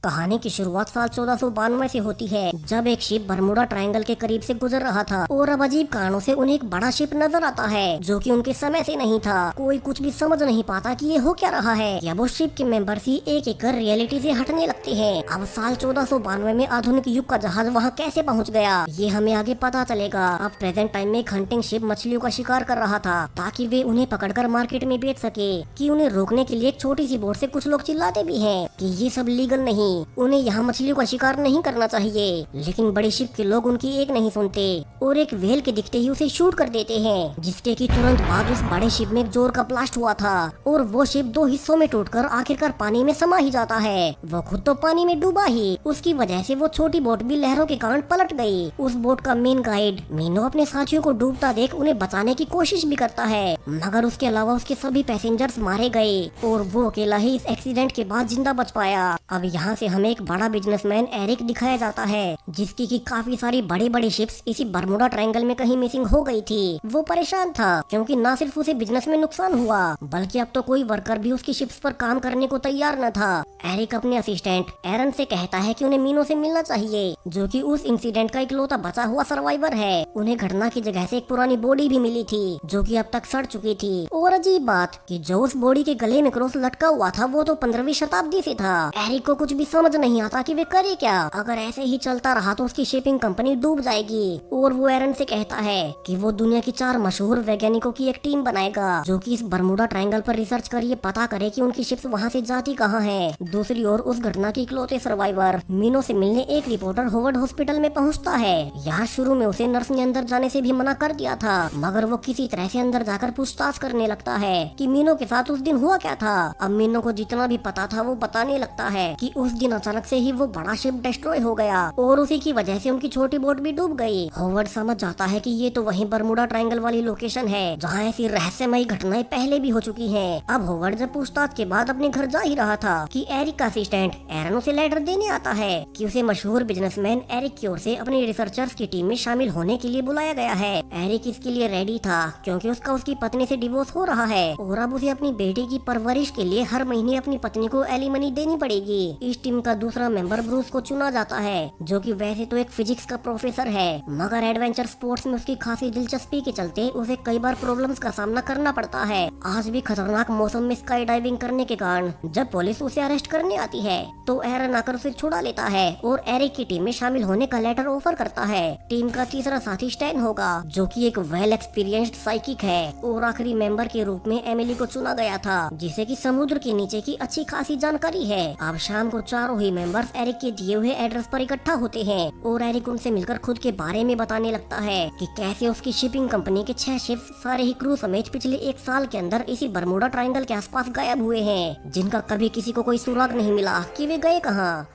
कहानी की शुरुआत साल 1492 से होती है, जब एक शिप बरमुडा ट्रायंगल के करीब से गुजर रहा था और अब अजीब कारणों से उन्हें एक बड़ा शिप नजर आता है जो कि उनके समय से नहीं था। कोई कुछ भी समझ नहीं पाता कि ये हो क्या रहा है। अब उस शिप के मेंबर्स ही एक एक कर रियलिटी से हटने लगते हैं। अब साल 1492 में आधुनिक युग का जहाज वहाँ कैसे पहुँच गया, ये हमें आगे पता चलेगा। अब प्रेजेंट टाइम में एक हंटिंग शिप मछलियों का शिकार कर रहा था ताकि वे उन्हें पकड़कर मार्केट में बेच सके। कि उन्हें रोकने के लिए एक छोटी सी बोट से कुछ लोग चिल्लाते भी हैं कि ये सब लीगल नहीं, उन्हें यहाँ मछलियों का शिकार नहीं करना चाहिए। लेकिन बड़ी शिप के लोग उनकी एक नहीं सुनते और एक व्हेल के दिखते ही उसे शूट कर देते हैं, जिसके कि तुरंत बाद उस बड़े शिप में एक जोर का ब्लास्ट हुआ था और वो शिप दो हिस्सों में टूटकर आखिरकार पानी में समा ही जाता है। वो खुद तो पानी में डूबा ही, उसकी वजह से वो छोटी बोट भी लहरों के कारण पलट गई। उस बोट का मेन गाइड मीनो अपने साथियों को डूबता देख उन्हें बचाने की कोशिश भी करता है, मगर उसके अलावा उसके सभी पैसेंजर्स मारे गए और वो अकेला ही इस एक्सीडेंट के बाद जिंदा बच पाया। अब यहाँ से हमें एक बड़ा बिजनेसमैन एरिक दिखाया जाता है, जिसकी की काफी सारी बड़ी बड़ी शिप्स इसी बरमुडा ट्रायंगल में कहीं मिसिंग हो गई थी। वो परेशान था क्योंकि न सिर्फ उसे बिजनेस में नुकसान हुआ बल्कि अब तो कोई वर्कर भी उसकी शिप्स पर काम करने को तैयार न था। एरिक अपने असिस्टेंट एरन से कहता है कि उन्हें मीनो से मिलना चाहिए, जो कि उस इंसिडेंट का इकलौता बचा हुआ सर्वाइवर है। उन्हें घटना की जगह से एक पुरानी बॉडी भी मिली थी जो कि अब तक सड़ चुकी थी। और अजीब बात कि जो उस बॉडी के गले में क्रॉस लटका हुआ था वो तो 15वीं शताब्दी से था। एरिक को कुछ भी समझ नहीं आता कि वे करे क्या। अगर ऐसे ही चलता रहा तो उसकी शिपिंग कंपनी डूब जाएगी। और वो एरन से कहता है कि वो दुनिया की 4 मशहूर वैज्ञानिकों की एक टीम बनाएगा जो कि इस बरमुडा ट्रायंगल पर रिसर्च कर ये पता करे कि उनकी शिप्स वहाँ से जाती कहाँ है। दूसरी ओर उस घटना की इकलौते सर्वाइवर मीनो से मिलने एक रिपोर्टर होवर्ड हॉस्पिटल में पहुँचता है। यहाँ शुरू में उसे नर्स ने अंदर जाने से भी मना कर दिया था, मगर वो किसी तरह से अंदर जाकर पूछताछ करने लगता है कि मीनो के साथ उस दिन हुआ क्या था। अब मीनो को जितना भी पता था वो बताने लगता है कि उस दिन अचानक से ही वो बड़ा शिप डिस्ट्रॉय हो गया और उसी की वजह से उनकी छोटी बोट भी डूब गई। होवर्ड समझ जाता है कि ये तो वही बरमुडा ट्रायंगल वाली लोकेशन है जहाँ ऐसी रहस्यमयी घटनाएं पहले भी हो चुकी हैं। अब होवर्ड जब पूछताछ के बाद अपने घर जा ही रहा था कि एरिक का असिस्टेंट एरन उसे लेटर देने आता है कि उसे मशहूर बिजनेसमैन एरिक की ओर से अपनी रिसर्चर्स की टीम में शामिल होने के लिए बुलाया गया है। एरिक इसके लिए रेडी था क्योंकि उसका उसकी पत्नी से डिवोर्स हो रहा है और अब उसे अपनी बेटी की परवरिश के लिए हर महीने अपनी पत्नी को एलिमनी देनी पड़ेगी। इस टीम का दूसरा मेंबर ब्रूस को चुना जाता है, जो कि वैसे तो एक फिजिक्स का प्रोफेसर है, मगर एडवेंचर स्पोर्ट्स में उसकी खासी दिलचस्पी के चलते उसे कई बार प्रॉब्लम्स का सामना करना पड़ता है। आज भी खतरनाक मौसम में स्काई डाइविंग करने के कारण जब पुलिस उसे अरेस्ट करने आती है तो एरन आकर उसे छुड़ा लेता है और एरिक की टीम में शामिल होने का लेटर ऑफर करता है। टीम का तीसरा साथी स्टैन होगा, जो कि एक वेल एक्सपीरियंस्ड साइकिक है और आखिरी मेंबर के रूप में एमिली को चुना गया था, जिसे कि समुद्र के नीचे की अच्छी खासी जानकारी है। अब शाम को चारों ही मेंबर्स एरिक के दिए हुए एड्रेस पर इकट्ठा होते हैं और एरिक उनसे मिलकर खुद के बारे में बताने लगता है कि कैसे उसकी शिपिंग कंपनी के 6 शिप्स सारे ही क्रू समेत पिछले 1 साल के अंदर इसी बरमुडा ट्रायंगल के आसपास गायब हुए हैं, जिनका कभी किसी को कोई सुराग नहीं मिला कि वे गए कहाँ।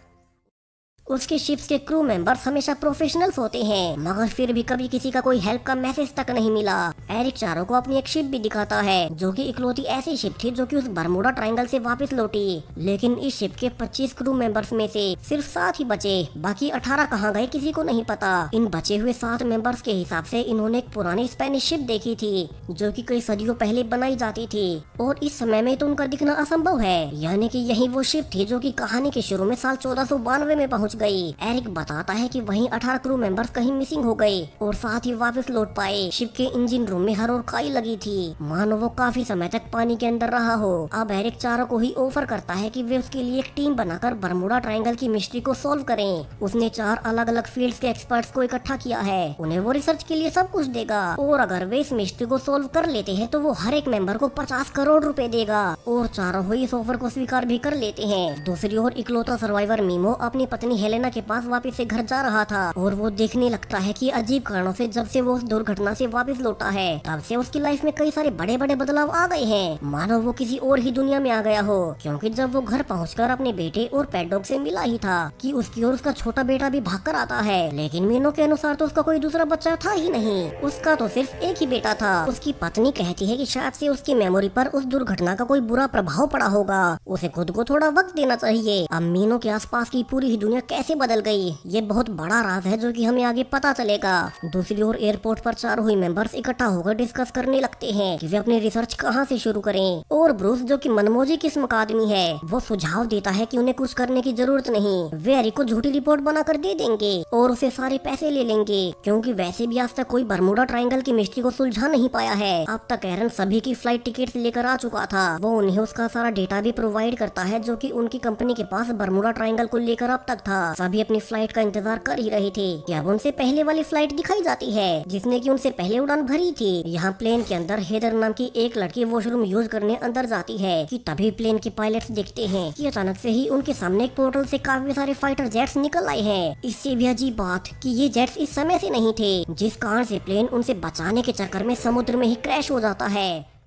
उसके शिप्स के क्रू मेंबर्स हमेशा प्रोफेशनल्स होते हैं, मगर फिर भी कभी किसी का कोई हेल्प का मैसेज तक नहीं मिला। एरिक चारों को अपनी एक शिप भी दिखाता है जो कि इकलौती ऐसी शिप थी जो कि उस बरमुडा ट्रायंगल से वापस लौटी। लेकिन इस शिप के 25 क्रू मेंबर्स में से सिर्फ 7 ही बचे, बाकी 18 कहाँ गए किसी को नहीं पता। इन बचे हुए 7 मेंबर्स के हिसाब से इन्होंने एक पुरानी स्पेनिश शिप देखी थी जो कि कई सदियों पहले बनाई जाती थी और इस समय में तो उनका दिखना असंभव है, यानी कि यही वो शिप थी जो कि कहानी के शुरू में साल 1492 में पहुंच गई। एरिक बताता है कि वहीं 18 क्रू मेंबर्स कहीं मिसिंग हो गए और साथ ही वापस लौट पाए। शिप के इंजन रूम में हर ओर काई लगी थी, मानो वो काफी समय तक पानी के अंदर रहा हो। अब एरिक चारों को ही ऑफर करता है कि वे उसके लिए एक टीम बनाकर बरमुडा ट्रायंगल की मिस्ट्री को सॉल्व करें। उसने 4 अलग अलग फील्ड्स के एक्सपर्ट्स को इकट्ठा किया है, उन्हें वो रिसर्च के लिए सब कुछ देगा और अगर वे इस मिस्ट्री को सॉल्व कर लेते हैं तो वो हर एक मेंबर को 50 करोड़ रुपए देगा और चारों ही इस ऑफर को स्वीकार भी कर लेते हैं। दूसरी ओर इकलौता सर्वाइवर मीमो अपनी पत्नी हेलेना के पास वापस से घर जा रहा था और वो देखने लगता है कि अजीब कारणों से जब से वो उस दुर्घटना से वापस लौटा है तब से उसकी लाइफ में कई सारे बड़े बड़े बदलाव आ गए हैं, मानो वो किसी और ही दुनिया में आ गया हो। क्योंकि जब वो घर पहुंचकर अपने बेटे और पेट डॉग से मिला ही था कि उसकी और उसका छोटा बेटा भी भागकर आता है, लेकिन मीनो के अनुसार तो उसका कोई दूसरा बच्चा था ही नहीं, उसका तो सिर्फ एक ही बेटा था। उसकी पत्नी कहती है कि शायद से उसकी मेमोरी पर उस दुर्घटना का कोई बुरा प्रभाव पड़ा होगा, उसे खुद को थोड़ा वक्त देना चाहिए। अब मीनो के आसपास की पूरी ही दुनिया कैसे बदल गई, ये बहुत बड़ा राज है जो कि हमें आगे पता चलेगा। दूसरी ओर एयरपोर्ट पर चारों ही मेंबर्स इकट्ठा होकर डिस्कस करने लगते हैं कि वे अपनी रिसर्च कहाँ से शुरू करें। और ब्रूस जो कि मनमोजी किस्म का आदमी है, वो सुझाव देता है कि उन्हें कुछ करने की जरूरत नहीं, वे एरिक को झूठी रिपोर्ट बनाकर दे देंगे और उसे सारे पैसे ले लेंगे, क्योंकि वैसे भी आज तक कोई बरमूडा ट्रायंगल की मिस्ट्री को सुलझा नहीं पाया है। अब तक एरन सभी की फ्लाइट टिकट लेकर आ चुका था, वो उन्हें उसका सारा डेटा भी प्रोवाइड करता है जो कि उनकी कंपनी के पास बरमूडा ट्रायंगल को लेकर अब तक था। सभी अपनी फ्लाइट का इंतजार कर ही रहे थे कि अब उनसे पहले वाली फ्लाइट दिखाई जाती है जिसने की उनसे पहले उड़ान भरी थी। यहाँ प्लेन के अंदर हेदर नाम की एक लड़की वॉशरूम यूज करने अंदर जाती है कि तभी प्लेन के पायलट्स देखते हैं कि अचानक से ही उनके सामने एक पोर्टल से काफी सारे फाइटर जेट्स निकल आए हैं। इससे भी अजीब बात कि ये जेट्स इस समय से नहीं थे, जिस कारण से प्लेन उनसे बचाने के चक्कर में समुद्र में ही क्रैश हो जाता है।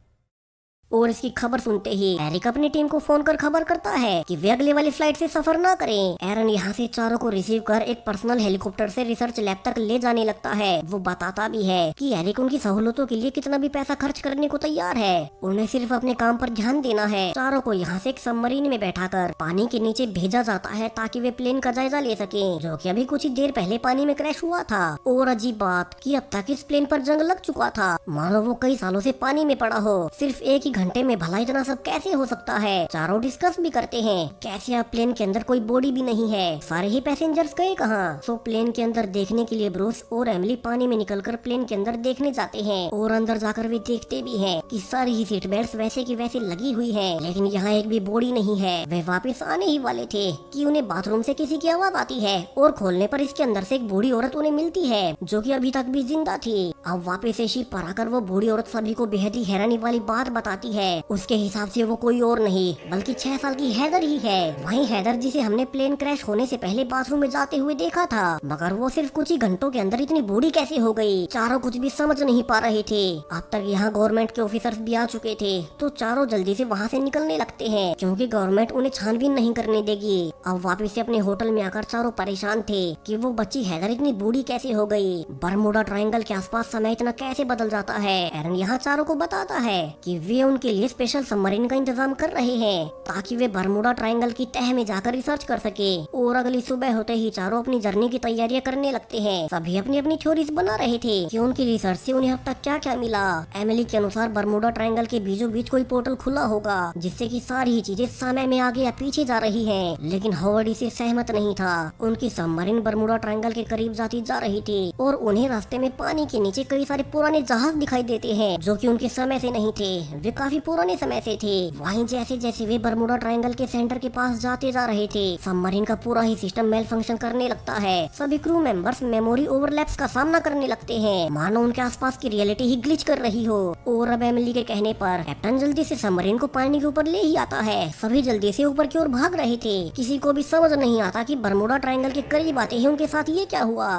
और इसकी खबर सुनते ही एरिक अपनी टीम को फोन कर खबर करता है कि वे अगले वाली फ्लाइट से सफर ना करें। एरन यहाँ से चारों को रिसीव कर एक पर्सनल हेलीकॉप्टर से रिसर्च लैब तक ले जाने लगता है। वो बताता भी है कि एरिक उनकी सहूलतों के लिए कितना भी पैसा खर्च करने को तैयार है, उन्हें सिर्फ अपने काम पर ध्यान देना है। चारों को यहाँ से एक सबमरीन में बैठाकर पानी के नीचे भेजा जाता है ताकि वे प्लेन का जायजा ले सके, जो कि अभी कुछ ही देर पहले पानी में क्रैश हुआ था। और अजीब बात कि अब तक इस प्लेन पर जंग लग चुका था, मानो वो कई सालों से पानी में पड़ा हो। सिर्फ एक ही घंटे में भला इतना सब कैसे हो सकता है। चारों डिस्कस भी करते हैं कैसे अब प्लेन के अंदर कोई बॉडी भी नहीं है, सारे ही पैसेंजर्स गए कहाँ। सो प्लेन के अंदर देखने के लिए ब्रूस और एमिली पानी में निकलकर प्लेन के अंदर देखने जाते हैं और अंदर जाकर वे देखते भी हैं कि सारी ही सीट बेल्ट वैसे की वैसे लगी हुई है, लेकिन यहाँ एक भी बॉडी नहीं है। वे वापस आने ही वाले थे कि उन्हें बाथरूम से किसी की आवाज आती है और खोलने पर इसके अंदर से एक बूढ़ी औरत उन्हें मिलती है जो कि अभी तक भी जिंदा थी। अब वापस से शिप पर आकर वो बूढ़ी औरत सभी को बेहद ही हैरानी वाली बात बताती है। उसके हिसाब से वो कोई और नहीं बल्कि 6 साल की हैदर ही है। वही हैदर जिसे हमने प्लेन क्रैश होने से पहले बाथरूम में जाते हुए देखा था, मगर वो सिर्फ कुछ ही घंटों के अंदर इतनी बूढ़ी कैसे हो गई। चारों कुछ भी समझ नहीं पा रहे थे। अब तक यहाँ गवर्नमेंट के ऑफिसर्स भी आ चुके थे, तो चारों जल्दी से वहाँ से निकलने लगते हैं क्योंकि गवर्नमेंट उन्हें छानबीन नहीं करने देगी। अब वापस से अपने होटल में आकर चारों परेशान थे कि वो बच्ची हैदर इतनी बूढ़ी कैसे हो गई। बरमूडा ट्रायंगल के आसपास समय इतना कैसे बदल जाता है। एरन यहाँ चारों को बताता है कि वे उनके लिए स्पेशल सबमरीन का इंतजाम कर रहे हैं ताकि वे बरमूडा ट्रायंगल की तह में जाकर रिसर्च कर सके। और अगली सुबह होते ही चारों अपनी जर्नी की तैयारियां करने लगते हैं। सभी अपनी अपनी थ्योरीज बना रहे थे कि उनकी रिसर्च से उन्हें अब तक क्या क्या मिला। एमिली के अनुसार बरमूडा ट्रायंगल के बीचों बीच कोई पोर्टल खुला होगा जिससे कि सारी ही चीजें समय में आगे या पीछे जा रही हैं। लेकिन हॉवर्ड इसे सहमत नहीं था। उनकी सबमरीन बरमूडा ट्रायंगल के करीब जाती जा रही थी और उन्हें रास्ते में पानी के नीचे कई सारे पुराने जहाज दिखाई देते हैं जो कि उनके समय से नहीं थे, वे काफी पुराने समय से थे। वहीं जैसे जैसे वे बरमूडा ट्रायंगल के सेंटर के पास जाते जा रहे थे, सबमरीन का पूरा ही सिस्टम मेल फंक्शन करने लगता है। सभी क्रू मेंबर्स मेमोरी ओवरलैप्स का सामना करने लगते हैं, मानो उनके आसपास की रियलिटी ही ग्लिच कर रही हो। और अब एमिली के कहने पर कैप्टन जल्दी से सबमरीन को पानी के ऊपर ले ही आता है। सभी जल्दी से ऊपर की ओर भाग रहे थे। किसी को भी समझ नहीं आता कि बरमूडा ट्रायंगल के करीब आते ही उनके साथ ये क्या हुआ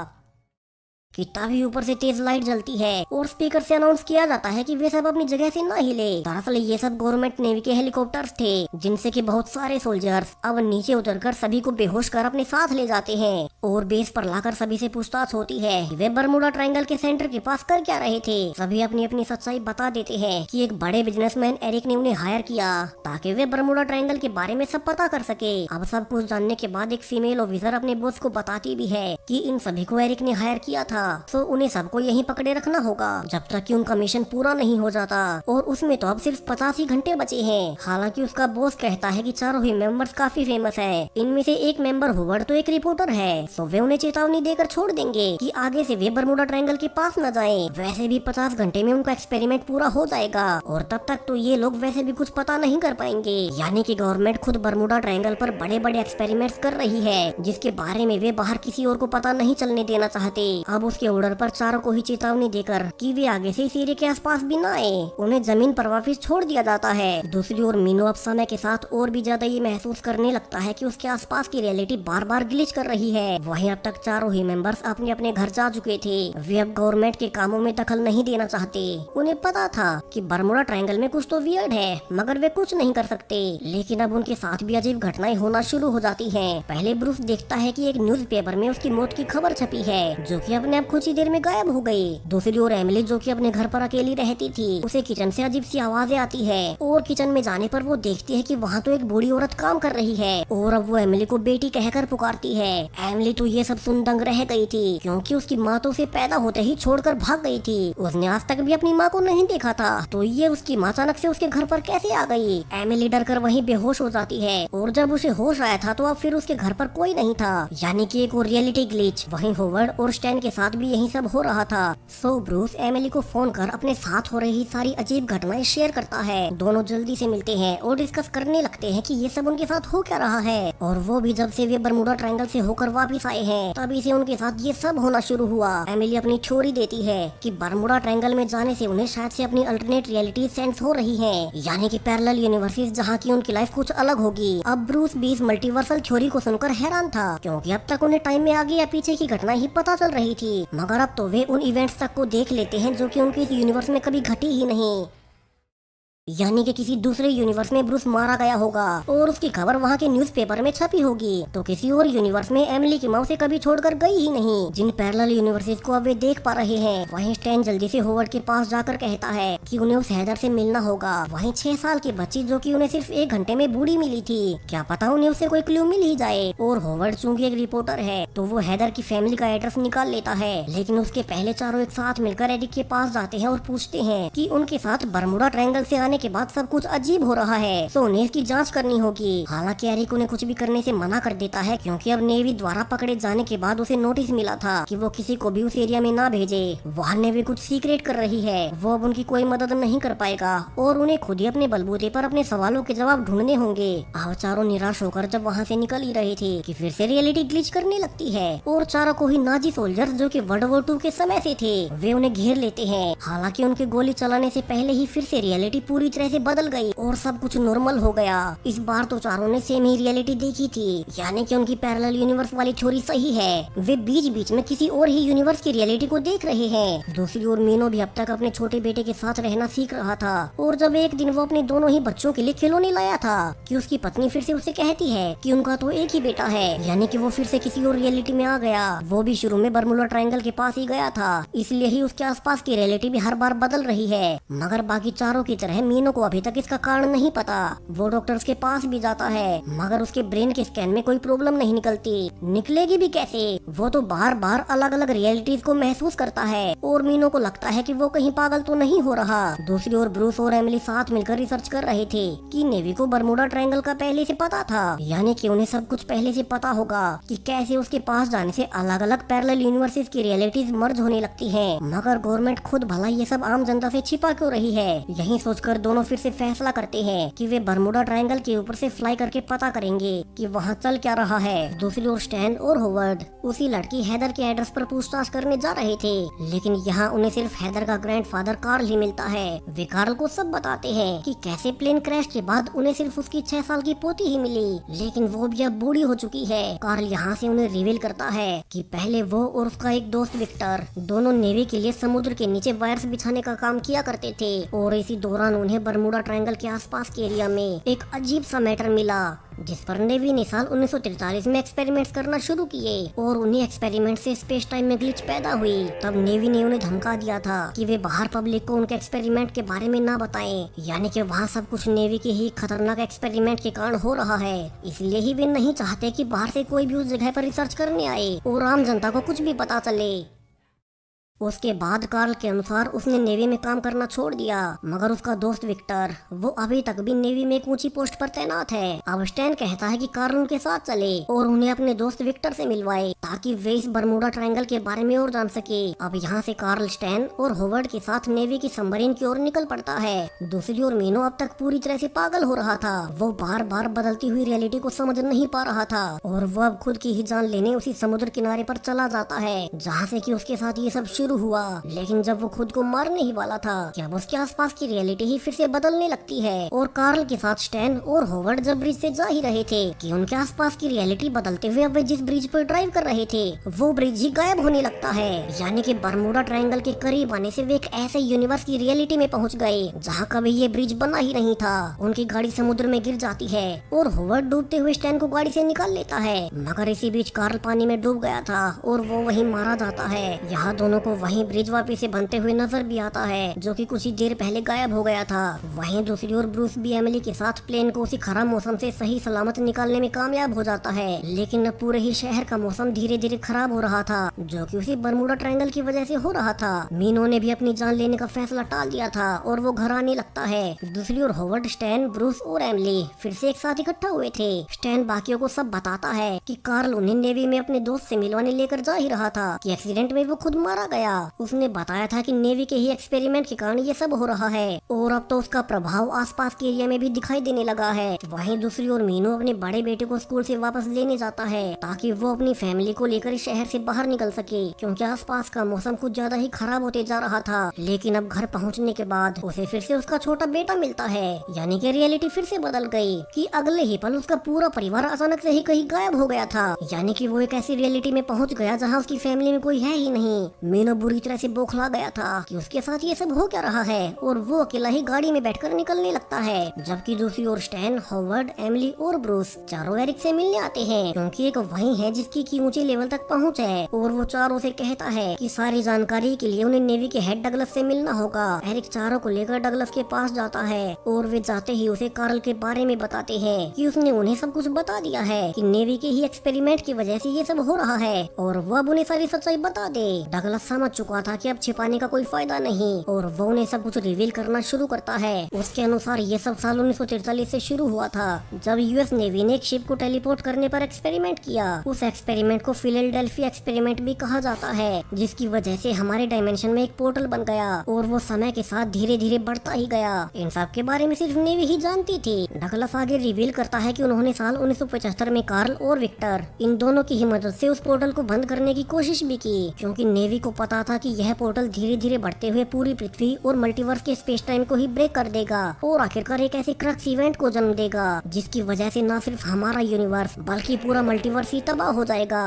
कि तभी ऊपर से तेज लाइट जलती है और स्पीकर से अनाउंस किया जाता है कि वे सब अपनी जगह से ना हिले। दरअसल ये सब गवर्नमेंट नेवी के हेलीकॉप्टर्स थे जिनसे कि बहुत सारे सोल्जर्स अब नीचे उतरकर सभी को बेहोश कर अपने साथ ले जाते हैं। और बेस पर लाकर सभी से पूछताछ होती है कि वे बरमूडा ट्रायंगल के सेंटर के पास कर क्या रहे थे। सभी अपनी अपनी सच्चाई बता देते हैं कि एक बड़े बिजनेसमैन एरिक ने उन्हें हायर किया ताकि वे बरमूडा ट्रायंगल के बारे में सब पता कर सके। अब सब कुछ जानने के बाद एक फीमेल ऑफिसर अपने बॉस को बताती भी है कि इन सभी को एरिक ने हायर किया था, तो उन्हें सबको यहीं पकड़े रखना होगा जब तक कि उनका मिशन पूरा नहीं हो जाता। और उसमें तो अब सिर्फ 50 ही घंटे बचे हैं। हालांकि उसका बॉस कहता है कि चारों ही मेंबर्स काफी फेमस हैं। इनमें से एक मेंबर होवर्ड तो एक रिपोर्टर है, तो वे उन्हें चेतावनी देकर छोड़ देंगे कि आगे से वे बरमूडा ट्रायंगल के पास न जाएं। वैसे भी 50 घंटे में उनका एक्सपेरिमेंट पूरा हो जाएगा और तब तक तो ये लोग वैसे भी कुछ पता नहीं कर पाएंगे। यानी कि गवर्नमेंट खुद बरमूडा ट्रायंगल पर बड़े बड़े एक्सपेरिमेंट्स कर रही है जिसके बारे में वे बाहर किसी और को पता नहीं चलने देना चाहते। अब उसके ऑर्डर पर चारों को ही चेतावनी देकर कि वे आगे से इस एरिया के आसपास भी न आए, उन्हें जमीन पर वापस छोड़ दिया जाता है। दूसरी ओर मीनू अब समय के साथ और भी ज्यादा ये महसूस करने लगता है कि उसके आसपास की रियलिटी बार बार ग्लिच कर रही है। वहीं अब तक चारों ही मेंबर्स अपने अपने घर जा चुके थे। वे अब गवर्नमेंट के कामों में दखल नहीं देना चाहते। उन्हें पता था कि बर्मुडा ट्रायंगल में कुछ तो वियर्ड है, मगर वे कुछ नहीं कर सकते। लेकिन अब उनके साथ भी अजीब घटनाएं होना शुरू हो जाती हैं। पहले ब्रूस देखता है कि एक न्यूज़पेपर में उसकी मौत की खबर छपी है, जो कि अपने आप कुछ ही देर में गायब हो गई। दूसरी ओर एमिली, जो कि अपने घर पर अकेली रहती थी, उसे किचन से अजीब सी आवाजें आती है और किचन में जाने पर वो देखती है कि वहाँ तो एक बूढ़ी औरत काम कर रही है और अब वो एमिली को बेटी कहकर पुकारती है। एमिली तो ये सब सुन दंग रह गई थी, क्योंकि उसकी माँ तो उसे पैदा होते ही छोड़कर भाग गई थी। उसने आज तक भी अपनी माँ को नहीं देखा था, तो ये उसकी माँ अचानक से उसके घर पर कैसे आ गई। एमिली डर कर वहीं बेहोश हो जाती है और जब उसे होश आया था तो अब फिर उसके घर पर कोई नहीं था, यानी कि एक और रियलिटी ग्लिच। वहीं होवर्ड और स्टैन के साथ भी यही सब हो रहा था। सो ब्रूस एमिली को फोन कर अपने साथ हो रही सारी अजीब घटनाएं शेयर करता है। दोनों जल्दी से मिलते हैं और डिस्कस करने लगते हैं कि ये सब उनके साथ हो क्या रहा है। और वो भी जब से वे बर्मुडा ट्रायंगल से होकर वापस आए हैं, तभी से उनके साथ ये सब होना शुरू हुआ। एमिली अपनी थ्योरी देती है कि बर्मुडा ट्रायंगल में जाने से उन्हें शायद से अपनी अल्टरनेट रियलिटी सेंस हो रही है, यानी कि पैरेलल यूनिवर्सेस जहाँ की उनकी लाइफ कुछ अलग होगी। अब ब्रूस भी इस मल्टीवर्सल थ्योरी को सुनकर हैरान था, क्योंकि अब तक उन्हें टाइम में आगे या पीछे की घटना ही पता चल रही थी, मगर अब तो वे उन इवेंट्स तक को देख लेते हैं जो कि उनके इस यूनिवर्स में कभी घटी ही नहीं। यानी कि किसी दूसरे यूनिवर्स में ब्रूस मारा गया होगा और उसकी खबर वहाँ के न्यूज़पेपर में छपी होगी, तो किसी और यूनिवर्स में एमिली की माँ उसे कभी छोड़कर गई ही नहीं, जिन पैरेलल यूनिवर्सेस को अब वे देख पा रहे हैं। वहीं स्टैन जल्दी से होवर्ड के पास जाकर कहता है कि उन्हें उस हैदर से मिलना होगा। वहीं 6 साल की बच्ची जो कि उन्हें सिर्फ 1 घंटे में बूढ़ी मिली थी, क्या पता उन्हें उससे कोई क्लू मिल ही जाए। और होवर्ड चूंकि एक रिपोर्टर है, तो वो हैदर की फैमिली का एड्रेस निकाल लेता है। लेकिन उसके पहले चारों एक साथ मिलकर एरिक के पास जाते हैं और पूछते हैं कि उनके साथ बर्मुडा ट्रायंगल से आने के बाद सब कुछ अजीब हो रहा है, तो उन्हें इसकी जांच करनी होगी। हालांकि एरिक उन्हें कुछ भी करने से मना कर देता है, क्योंकि अब नेवी द्वारा पकड़े जाने के बाद उसे नोटिस मिला था कि वो किसी को भी उस एरिया में ना भेजे। वहाँ नेवी कुछ सीक्रेट कर रही है, वो अब उनकी कोई मदद नहीं कर पाएगा और उन्हें खुद ही अपने बलबूते पर अपने सवालों के जवाब ढूंढने होंगे। अब चारों निराश होकर जब वहाँ से निकल ही रहे थे कि फिर से रियलिटी ग्लिच करने लगती है और चारों को ही नाजी सोल्जर्स जो कि वर्ल्ड वॉर 2 के समय से थे, वे उन्हें घेर लेते हैं। हालांकि उनके गोली चलाने से पहले ही फिर से रियलिटी पूरी तरह से बदल गई और सब कुछ नॉर्मल हो गया। इस बार तो चारों ने सेम ही रियलिटी देखी थी, यानी कि उनकी पैरेलल यूनिवर्स वाली थ्योरी सही है। वे बीच बीच में किसी और ही यूनिवर्स की रियलिटी को देख रहे हैं। दूसरी ओर मीनो भी अब तक अपने छोटे बेटे के साथ रहना सीख रहा था और जब एक दिन वो अपने दोनों ही बच्चों के लिए खिलौने लाया था कि उसकी पत्नी फिर से उसे कहती है कि उनका तो एक ही बेटा है, यानी कि वो फिर से किसी और रियलिटी में आ गया। वो भी शुरू में बर्मुडा ट्रायंगल के पास ही गया था, इसलिए ही उसके आसपास की रियलिटी भी हर बार बदल रही है। मगर बाकी चारों की तरह मीनो को अभी तक इसका कारण नहीं पता। वो डॉक्टर्स के पास भी जाता है, मगर उसके ब्रेन के स्कैन में कोई प्रॉब्लम नहीं निकलती। निकलेगी भी कैसे? वो तो बार बार अलग अलग रियलिटीज को महसूस करता है और मीनो को लगता है कि वो कहीं पागल तो नहीं हो रहा। दूसरी ओर ब्रूस और एमिली साथ मिलकर रिसर्च कर रहे थे कि नेवी को बर्मुडा ट्रायंगल का पहले से पता था, यानी कि उन्हें सब कुछ पहले से पता होगा कि कैसे उसके पास जाने से अलग अलग पैरेलल यूनिवर्सेस की रियलिटीज मर्ज होने लगती हैं। मगर गवर्नमेंट खुद भला ये सब आम जनता से छिपा क्यों रही है? यही सोचकर दोनों फिर से फैसला करते हैं कि वे बर्मुडा ट्रायंगल के ऊपर से फ्लाई करके पता करेंगे कि वहाँ चल क्या रहा है। दूसरी ओर स्टैन और होवर्ड उसी लड़की हैदर के एड्रेस पर पूछताछ करने जा रहे थे, लेकिन यहाँ उन्हें सिर्फ हैदर का ग्रैंडफादर कार्ल ही मिलता है। वे कार्ल को सब बताते हैं कि कैसे प्लेन क्रैश के बाद उन्हें सिर्फ उसकी 6 साल की पोती ही मिली, लेकिन वो भी अब बूढ़ी हो चुकी है। कार्ल यहाँ से उन्हें रिवील करता है कि पहले वो और उसका एक दोस्त विक्टर दोनों नेवी के लिए समुद्र के नीचे वायर्स बिछाने का काम किया करते थे और इसी दौरान उन्हें बर्मुडा ट्रायंगल के आसपास के एरिया में एक अजीब सा मैटर मिला, जिस पर नेवी ने साल 1943 में एक्सपेरिमेंट्स करना शुरू किए और उन्हीं एक्सपेरिमेंट से स्पेस टाइम में ग्लिच पैदा हुई। तब नेवी ने उन्हें धमका दिया था कि वे बाहर पब्लिक को उनके एक्सपेरिमेंट के बारे में ना बताएं, यानी कि वहाँ सब कुछ नेवी के ही खतरनाक एक्सपेरिमेंट के कारण हो रहा है। इसलिए ही वे नहीं चाहते कि बाहर से कोई भी उस जगह पर रिसर्च करने आए और आम जनता को कुछ भी पता चले। उसके बाद कार्ल के अनुसार उसने नेवी में काम करना छोड़ दिया, मगर उसका दोस्त विक्टर वो अभी तक भी नेवी में एक ऊंची पोस्ट पर तैनात है। अब स्टैन कहता है कि कार्ल उनके साथ चले और उन्हें अपने दोस्त विक्टर से मिलवाए ताकि वे इस बर्मुडा ट्रायंगल के बारे में और जान सके। अब यहाँ से कार्ल स्टैन और होवर्ड के साथ नेवी की सबमरीन की ओर निकल पड़ता है। दूसरी ओर मीनो अब तक पूरी तरह से पागल हो रहा था। वो बार बार बदलती हुई रियलिटी को समझ नहीं पा रहा था और वो अब खुद की ही जान लेने उसी समुद्र किनारे पर चला जाता है जहाँ से कि उसके साथ ये सब शुरू शुरू हुआ। लेकिन जब वो खुद को मारने ही वाला था कि अब उसके आसपास की रियलिटी ही फिर से बदलने लगती है। और कार्ल के साथ स्टैन और होवर्ड जब ब्रिज से जा ही रहे थे कि उनके आसपास की रियलिटी बदलते हुए अब वे जिस ब्रिज पर ड्राइव कर रहे थे वो ब्रिज ही गायब होने लगता है। यानी कि बरमूडा ट्रायंगल के करीब आने से वे एक ऐसे यूनिवर्स की रियलिटी में पहुंच गए जहां कभी ये ब्रिज बना ही नहीं था। उनकी गाड़ी समुद्र में गिर जाती है और होवर्ड डूबते हुए स्टैन को गाड़ी से निकाल लेता है। मगर इसी बीच कार्ल पानी में डूब गया था और वो वहीं मारा जाता है। यहाँ दोनों को वहीं ब्रिज वापस से बनते हुए नजर भी आता है जो कि कुछ ही देर पहले गायब हो गया था। वहीं दूसरी ओर ब्रूस भी एमिली के साथ प्लेन को उसी खराब मौसम से सही सलामत निकालने में कामयाब हो जाता है। लेकिन अब पूरे ही शहर का मौसम धीरे धीरे खराब हो रहा था जो कि उसी बरमूडा ट्रायंगल की वजह से हो रहा था। मीनो ने भी अपनी जान लेने का फैसला टाल दिया था और वो घर आने लगता है। दूसरी ओर होवर्ड, स्टैन, ब्रूस और एमिली फिर से एक साथ इकट्ठा हुए थे। स्टैन बाकियों को सब बताता है कि कार्ल उन्हें नेवी में अपने दोस्त से मिलवाने लेकर जा ही रहा था कि एक्सीडेंट में वो खुद मारा गया। उसने बताया था कि नेवी के ही एक्सपेरिमेंट के कारण ये सब हो रहा है और अब तो उसका प्रभाव आसपास के एरिया में भी दिखाई देने लगा है। वहीं दूसरी ओर मीनू अपने बड़े बेटे को स्कूल से वापस लेने जाता है ताकि वो अपनी फैमिली को लेकर शहर से बाहर निकल सके क्योंकि आसपास का मौसम कुछ ज्यादा ही खराब होते जा रहा था। लेकिन अब घर पहुंचने के बाद उसे फिर से उसका छोटा बेटा मिलता है। यानी कि रियलिटी फिर से बदल गई कि अगले ही पल उसका पूरा परिवार अचानक से ही कहीं गायब हो गया था। यानी कि वो एक ऐसी रियलिटी में पहुंच गया जहां उसकी फैमिली में कोई है ही नहीं। मीनो बुरी तरह से बौखला गया था कि उसके साथ ये सब हो क्या रहा है और वो अकेला ही गाड़ी में बैठकर निकलने लगता है। जबकि दूसरी ओर स्टैन, होवर्ड, एमिली और ब्रूस चारों एरिक से मिलने आते हैं क्योंकि एक वही है जिसकी की ऊंचे लेवल तक पहुंच है और वो चारों से कहता है कि सारी जानकारी के लिए उन्हें नेवी के हेड डगलस से मिलना होगा। एरिक चारों को लेकर डगलस के पास जाता है और वे जाते ही उसे कार्ल के बारे में बताते हैं कि उसने उन्हें सब कुछ बता दिया है कि नेवी के ही एक्सपेरिमेंट की वजह से ये सब हो रहा है और वो अब उन्हें सारी सच्चाई बता दे। डगलस समझ चुका था कि अब छिपाने का कोई फायदा नहीं और वो उन्हें सब कुछ रिवील करना शुरू करता है। उसके अनुसार ये सब साल 1943 से शुरू हुआ था जब यूएस नेवी ने एक शिप को टेलीपोर्ट करने पर एक्सपेरिमेंट किया। उस एक्सपेरिमेंट को फिलाडेल्फिया एक्सपेरिमेंट भी कहा जाता है जिसकी वजह से हमारे डायमेंशन में एक पोर्टल बन गया और वो समय के साथ धीरे धीरे बढ़ता ही गया। इन सब के बारे में सिर्फ नेवी ही जानती थी। डगलस आगे रिवील करता है कि उन्होंने साल 1975 में कार्ल और विक्टर इन दोनों की ही मदद से उस पोर्टल को बंद करने की कोशिश भी की क्योंकि नेवी को पता था कि यह पोर्टल धीरे धीरे बढ़ते हुए पूरी पृथ्वी और मल्टीवर्स के स्पेस टाइम को ही ब्रेक कर देगा और आखिरकार एक ऐसे क्रक्स इवेंट को जन्म देगा जिसकी वजह से न सिर्फ हमारा यूनिवर्स बल्कि पूरा मल्टीवर्स ही तबाह हो जाएगा।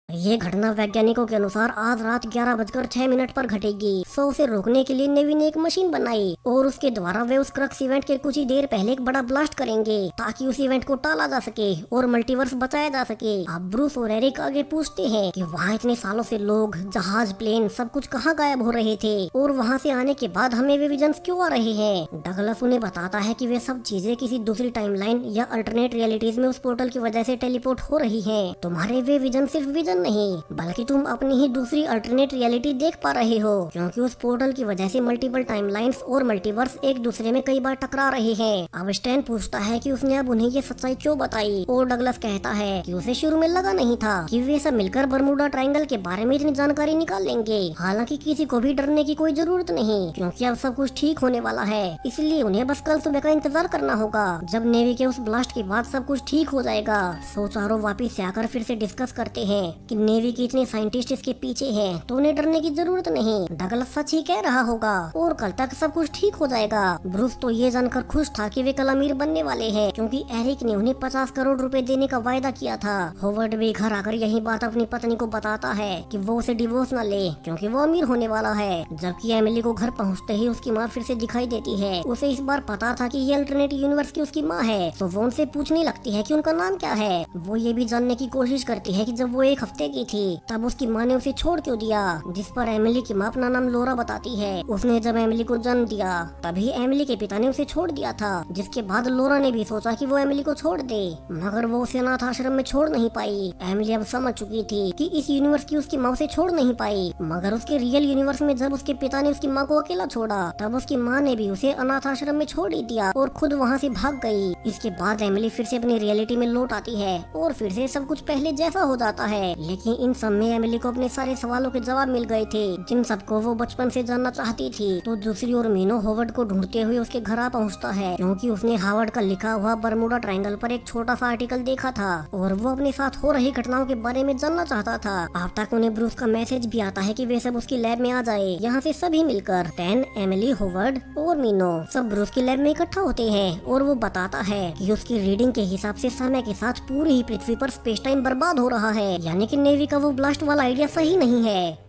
ये घटना वैज्ञानिकों के अनुसार आज रात 11:06 पर घटेगी। सो उसे रोकने के लिए नेवी ने एक मशीन बनाई और उसके द्वारा वे उस क्रक्स इवेंट के कुछ ही देर पहले एक बड़ा ब्लास्ट करेंगे ताकि उस इवेंट को टाला जा सके और मल्टीवर्स बचाया जा सके। अब ब्रूस और एरिक आगे पूछते हैं कि वहाँ इतने सालों से लोग, जहाज, प्लेन सब कुछ कहाँ गायब हो रहे थे और वहाँ से आने के बाद हमें वे विजन्स क्यों आ रहे हैं। डगलस उन्हें बताता है कि वे सब चीजें किसी दूसरी टाइमलाइन या अल्टरनेट रियलिटीज में उस पोर्टल की वजह से टेलीपोर्ट हो रही है। तुम्हारे वे विजन सिर्फ विजन नहीं बल्कि तुम अपनी ही दूसरी अल्टरनेट रियलिटी देख पा रहे हो क्योंकि उस पोर्टल की वजह से मल्टीपल टाइमलाइंस और मल्टीवर्स एक दूसरे में कई बार टकरा रहे हैं। अब स्टैन पूछता है कि उसने अब उन्हें ये सच्चाई क्यों बताई और डगलस कहता है कि उसे शुरू में लगा नहीं था कि वे सब मिलकर बरमूडा ट्रायंगल के बारे में इतनी जानकारी निकाल लेंगे। हालांकि किसी को भी डरने की कोई जरूरत नहीं क्योंकि अब सब कुछ ठीक होने वाला है, इसलिए उन्हें बस कल सुबह का इंतजार करना होगा जब नेवी के उस ब्लास्ट के बाद सब कुछ ठीक हो जाएगा। सो चारों वापिस से आकर फिर से डिस्कस करते हैं कि नेवी के इतने साइंटिस्ट इसके पीछे हैं तो उन्हें डरने की जरूरत नहीं। डगलस सच ही कह रहा होगा और कल तक सब कुछ ठीक हो जाएगा। ब्रूस तो ये जानकर खुश था कि वे कल अमीर बनने वाले हैं क्योंकि एरिक ने उन्हें 50 करोड़ रुपए देने का वायदा किया था। होवर्ड भी घर आकर यही बात अपनी पत्नी को बताता है कि वो उसे डिवोर्स न ले क्योंकि वो अमीर होने वाला है। जबकि एमिली को घर पहुँचते ही उसकी माँ फिर से दिखाई देती है। उसे इस बार पता था कि ये अल्टरनेट यूनिवर्स की उसकी माँ है तो वो उनसे पूछने लगती है कि उनका नाम क्या है। वो ये भी जानने की कोशिश करती है कि जब वो 1 हफ्ते की थी तब उसकी माँ ने उसे छोड़ क्यों दिया, जिस पर एमिली की माँ अपना नाम लोरा बताती है। उसने जब एमिली को जन्म दिया तभी एमिली के पिता ने उसे छोड़ दिया था, जिसके बाद लोरा ने भी सोचा कि वो एमिली को छोड़ दे मगर वो उसे अनाथ आश्रम में छोड़ नहीं पाई। एमिली अब समझ चुकी थी कि इस यूनिवर्स की उसकी माँ उसे छोड़ नहीं पाई मगर उसके रियल यूनिवर्स में जब उसके पिता ने उसकी माँ को अकेला छोड़ा तब उसकी माँ ने भी उसे अनाथ आश्रम में छोड़ ही दिया और खुद वहाँ से भाग गई। इसके बाद एमिली फिर से अपनी रियलिटी में लौट आती है और फिर से सब कुछ पहले जैसा हो जाता है। लेकिन इन सब में एमिली को अपने सारे सवालों के जवाब मिल गए थे जिन सबको वो बचपन से जानना चाहती थी। तो दूसरी ओर मीनो होवर्ड को ढूंढते हुए उसके घर आ पहुँचता है क्योंकि उसने हावर्ड का लिखा हुआ बरमूडा ट्रायंगल पर एक छोटा सा आर्टिकल देखा था और वो अपने साथ हो रही घटनाओं के बारे में जानना चाहता था। अब तक उन्हें ब्रूस का मैसेज भी आता है कि वे सब उसकी लैब में आ जाए। यहाँ से सभी मिलकर टैन, एमिली, होवर्ड और मीनो सब ब्रूस की लैब में इकट्ठा होते हैं और वो बताता है कि उसकी रीडिंग के हिसाब से समय के साथ पूरी ही पृथ्वी पर स्पेस टाइम बर्बाद हो रहा है, यानी कि नेवी का वो ब्लास्ट वाला आइडिया सही नहीं है।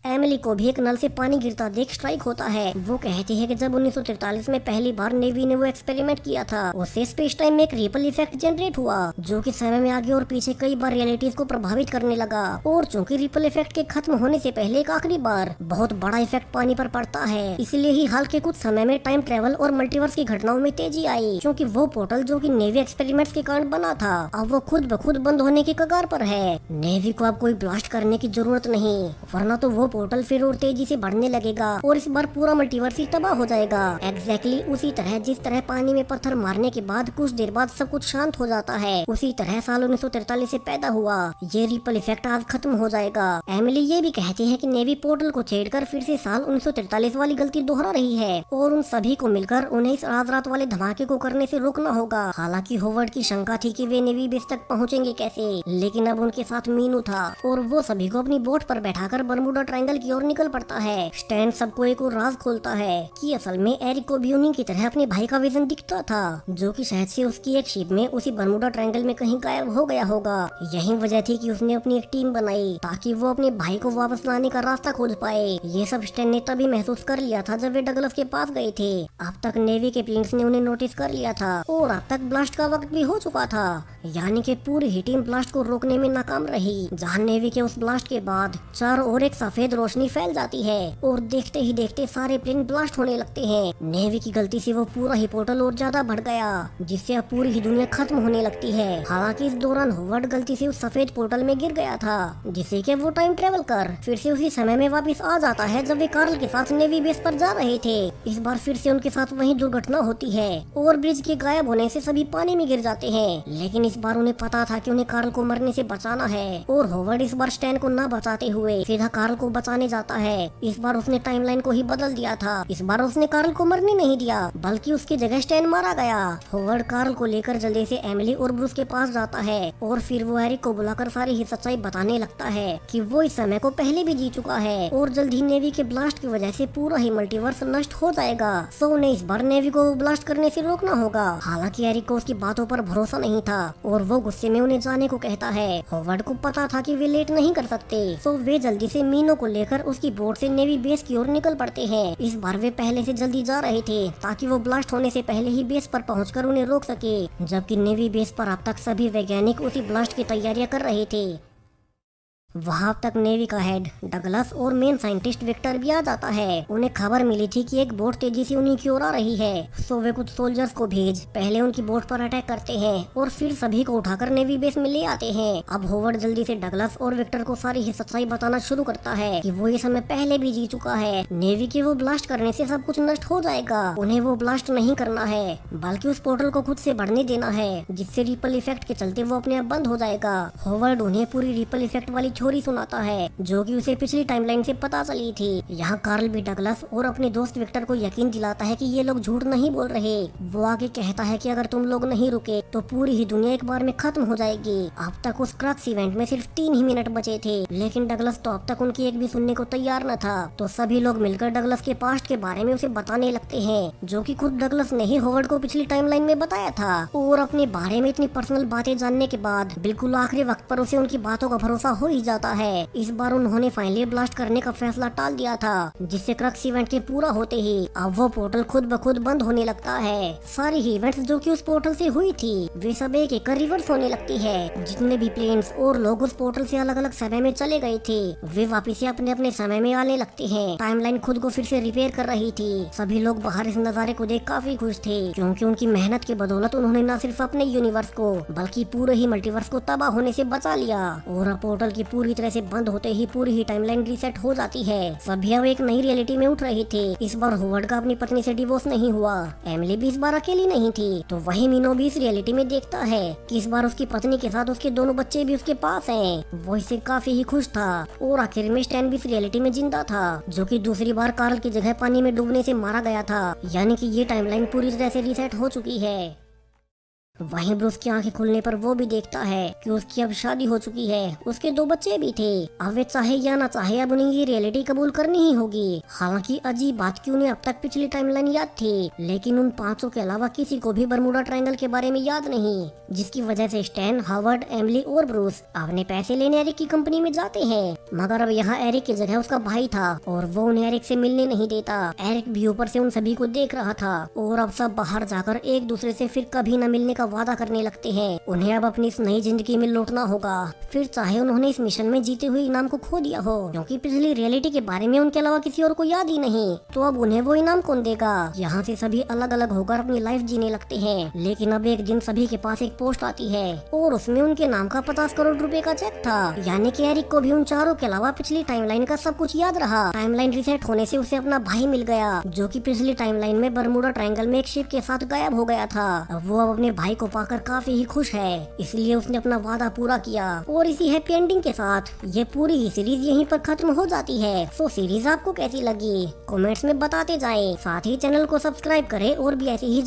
एमिली को भी एक नल से पानी गिरता देख स्ट्राइक होता है। वो कहती है कि जब 1943 में पहली बार नेवी ने वो एक्सपेरिमेंट किया था उससे स्पेस टाइम में एक रिपल इफेक्ट जनरेट हुआ जो कि समय में आगे और पीछे कई बार रियलिटीज को प्रभावित करने लगा। और चूंकि रिपल इफेक्ट के खत्म होने से पहले एक आखिरी बार बहुत बड़ा इफेक्ट पानी पर पड़ता है, इसलिए ही हाल के कुछ समय में टाइम ट्रेवल और मल्टीवर्स की घटनाओं में तेजी आई क्योंकि वो पोर्टल जो कि नेवी एक्सपेरिमेंट्स के कारण बना था अब वो खुद ब खुद बंद होने की कगार पर है। नेवी को अब कोई ब्लास्ट करने की जरूरत नहीं, वरना तो वो पोर्टल फिर और तेजी से बढ़ने लगेगा और इस बार पूरा मल्टीवर्स ही तबाह हो जाएगा। एग्जैक्टली उसी तरह जिस तरह पानी में पत्थर मारने के बाद कुछ देर बाद सब कुछ शांत हो जाता है, उसी तरह साल 1943 से पैदा हुआ ये रिपल इफेक्ट आज खत्म हो जाएगा। एमिली ये भी कहती है कि नेवी पोर्टल को छेड़कर फिर से साल 1943 वाली गलती दोहरा रही है और उन सभी को मिलकर उन्हें इस आज रात वाले धमाके को करने से रोकना होगा। हालांकि होवर्ड की शंका थी कि वे नेवी बेस तक पहुंचेंगे कैसे, लेकिन अब उनके साथ मीनू था और वो सभी को अपनी बोट पर बैठाकर बरमूडा ट्रायंगल की ओर निकल पड़ता है। स्टैन सबको एक और राज खोलता है कि असल में एरिक को भी उन्हीं की तरह अपने भाई का विजन दिखता था जो कि शायद से उसकी एक शिप में उसी बरमूडा ट्रायंगल में कहीं गायब हो गया होगा। यही वजह थी कि उसने अपनी एक टीम बनाई ताकि वो अपने भाई को वापस लाने का रास्ता खोज पाए। ये सब स्टैन ने तभी महसूस कर लिया था जब वे डगलस के पास गए थे। अब तक नेवी के प्लेन्स ने उन्हें नोटिस कर लिया था और अब तक ब्लास्ट का वक्त भी हो चुका था, यानी कि पूरी ही टीम ब्लास्ट को रोकने में नाकाम रही। जहां नेवी के उस ब्लास्ट के बाद चारों ओर एक सफेद रोशनी फैल जाती है और देखते ही देखते सारे प्लेन ब्लास्ट होने लगते हैं। नेवी की गलती से वो पूरा ही पोर्टल और ज्यादा बढ़ गया जिससे अब पूरी ही दुनिया खत्म होने लगती है। हालांकि इस दौरान होवर्ड गलती से उस सफेद पोर्टल में गिर गया था जिससे कि वो टाइम ट्रेवल कर फिर से उसी समय में वापस आ जाता है जब वे कार्ल के साथ नेवी बेस पर जा रहे थे। इस बार फिर से उनके साथ वही दुर्घटना होती है और ब्रिज के गायब होने से सभी पानी में गिर जाते हैं, लेकिन इस बार उन्हें पता था कि उन्हें कार्ल को मरने से बचाना है और होवर्ड इस बार स्टैन को न बचाते हुए सीधा कार्ल को बचाने जाता है। इस बार उसने टाइमलाइन को ही बदल दिया था। इस बार उसने कार्ल को मरने नहीं दिया बल्कि उसकी जगह स्टैन मारा गया। होवर्ड कार्ल को लेकर जल्दी से एमिली और ब्रूस के पास जाता है और फिर वो एरिक को बुलाकर सारी ही सच्चाई बताने लगता है कि वो इस समय को पहले भी जी चुका है और जल्द ही नेवी के ब्लास्ट की वजह से पूरा ही मल्टीवर्स नष्ट हो जाएगा। सो उन्हें इस बार नेवी को ब्लास्ट करने से रोकना होगा। हालांकि एरिक को उसकी बातों पर भरोसा नहीं था और वो गुस्से में उन्हें जाने को कहता है। होवर्ड को पता था कि वे लेट नहीं कर सकते, सो वे जल्दी से मीनो को लेकर उसकी बोट से नेवी बेस की ओर निकल पड़ते हैं। इस बार वे पहले से जल्दी जा रहे थे ताकि वो ब्लास्ट होने से पहले ही बेस पर पहुंचकर उन्हें रोक सके, जबकि नेवी बेस पर अब तक सभी वैज्ञानिक उसी ब्लास्ट की तैयारियां कर रहे थे। वहाँ तक नेवी का हेड डगलस और मेन साइंटिस्ट विक्टर भी आ जाता है। उन्हें खबर मिली थी कि एक बोट तेजी से उन्हीं की ओर आ रही है, सो वे कुछ सोल्जर्स को भेज पहले उनकी बोट पर अटैक करते हैं और फिर सभी को उठाकर नेवी बेस में ले आते हैं। अब होवर्ड जल्दी से डगलस और विक्टर को सारी ही सच्चाई बताना शुरू करता है कि वो ये समय पहले भी जी चुका है। नेवी के वो ब्लास्ट करने से सब कुछ नष्ट हो जाएगा, उन्हें वो ब्लास्ट नहीं करना है बल्कि उस पोर्टल को खुद से बढ़ने देना है जिससे रिपल इफेक्ट के चलते वो अपने आप बंद हो जाएगा। होवर्ड उन्हें पूरी रिपल इफेक्ट वाली थ्योरी सुनाता है जो कि उसे पिछली टाइमलाइन से पता चली थी। यहाँ कार्ल भी डगलस और अपने दोस्त विक्टर को यकीन दिलाता है कि ये लोग झूठ नहीं बोल रहे। वो आगे कहता है कि अगर तुम लोग नहीं रुके तो पूरी ही दुनिया एक बार में खत्म हो जाएगी। अब तक उस क्रक्स इवेंट में सिर्फ 3 ही मिनट बचे थे, लेकिन डगलस तो अब तक उनकी एक भी सुनने को तैयार न था। तो सभी लोग मिलकर डगलस के पास्ट के बारे में उसे बताने लगते हैं जो कि खुद डगलस ने ही होवर्ड को पिछली टाइमलाइन में बताया था। और अपने बारे में इतनी पर्सनल बातें जानने के बाद बिल्कुल आखिरी वक्त पर उसे उनकी बातों का भरोसा हो ही जाता है। इस बार उन्होंने फाइनली ब्लास्ट करने का फैसला टाल दिया था जिससे क्रक्स इवेंट के पूरा होते ही अब वो पोर्टल खुद ब खुद बंद होने लगता है। सारी ही इवेंट्स जो कि उस पोर्टल से हुई थी वे सब एक एक रिवर्स होने लगती है। जितने भी प्लेन्स और लोग उस पोर्टल से अलग अलग समय में चले गए थे वे वापिस से अपने अपने समय में आने लगते हैं। टाइमलाइन खुद को फिर से रिपेयर कर रही थी। सभी लोग बाहर इस नजारे को देख काफी खुश थे क्योंकि उनकी मेहनत के बदौलत उन्होंने न सिर्फ अपने यूनिवर्स को बल्कि पूरे ही मल्टीवर्स को तबाह होने से बचा लिया और अब पोर्टल की पूरी तरह से बंद होते ही पूरी ही टाइमलाइन रीसेट हो जाती है। सभी अब एक नई रियलिटी में उठ रहे थे। इस बार होवर्ड का अपनी पत्नी से डिवोर्स नहीं हुआ। एमिली भी इस बार अकेली नहीं थी। तो वही मीनो भी इस रियलिटी में देखता है कि इस बार उसकी पत्नी के साथ उसके दोनों बच्चे भी उसके पास हैं। वो इससे काफी ही खुश था। और आखिर में स्टैन भी इस रियलिटी में जिंदा था, जो कि दूसरी बार कार्ल की जगह पानी में डूबने से मारा गया था। यानी कि ये टाइमलाइन पूरी तरह से रीसेट हो चुकी है। वहीं ब्रूस की आंखें खुलने पर वो भी देखता है कि उसकी अब शादी हो चुकी है, उसके 2 बच्चे भी थे। अब वे चाहे या ना चाहे अब उन्हें ये रियलिटी कबूल करनी ही होगी। हालांकि अजीब बात कि उन्हें अब तक पिछली टाइमलाइन याद थी, लेकिन उन 5 के अलावा किसी को भी बरमूडा ट्रायंगल के बारे में याद नहीं, जिसकी वजह से स्टैन, हावर्ड, एमिली और ब्रूस अपने पैसे लेने एरिक की कंपनी में जाते हैं। मगर अब यहाँ एरिक की जगह उसका भाई था और वो उन्हें एरिक से मिलने नहीं देता। एरिक भी ऊपर से उन सभी को देख रहा था और अब सब बाहर जाकर एक दूसरे से फिर कभी न मिलने का वादा करने लगते हैं। उन्हें अब अपनी इस नई जिंदगी में लौटना होगा, फिर चाहे उन्होंने इस मिशन में जीते हुए इनाम को खो दिया हो, क्योंकि पिछली रियलिटी के बारे में उनके अलावा किसी और को याद ही नहीं। तो अब उन्हें वो इनाम कौन देगा। यहाँ से सभी अलग अलग होकर अपनी लाइफ जीने लगते हैं। लेकिन अब एक दिन सभी के पास एक पोस्ट आती है और उसमें उनके नाम का 50 करोड़ रुपए का चेक था। यानी कि एरिक को भी उन चारों के अलावा पिछली टाइमलाइन का सब कुछ याद रहा। टाइमलाइन रिसेट होने से उसे अपना भाई मिल गया, जो कि पिछली टाइमलाइन में बरमूडा ट्रायंगल में एक शिप के साथ गायब हो गया था। वो अब अपने भाई को पाकर काफी ही खुश है, इसलिए उसने अपना वादा पूरा किया। और इसी हैप्पी एंडिंग के साथ ये पूरी ही सीरीज यहीं पर खत्म हो जाती है। तो सीरीज आपको कैसी लगी कमेंट्स में बताते जाएं। साथ ही चैनल को सब्सक्राइब करें और भी ऐसी ही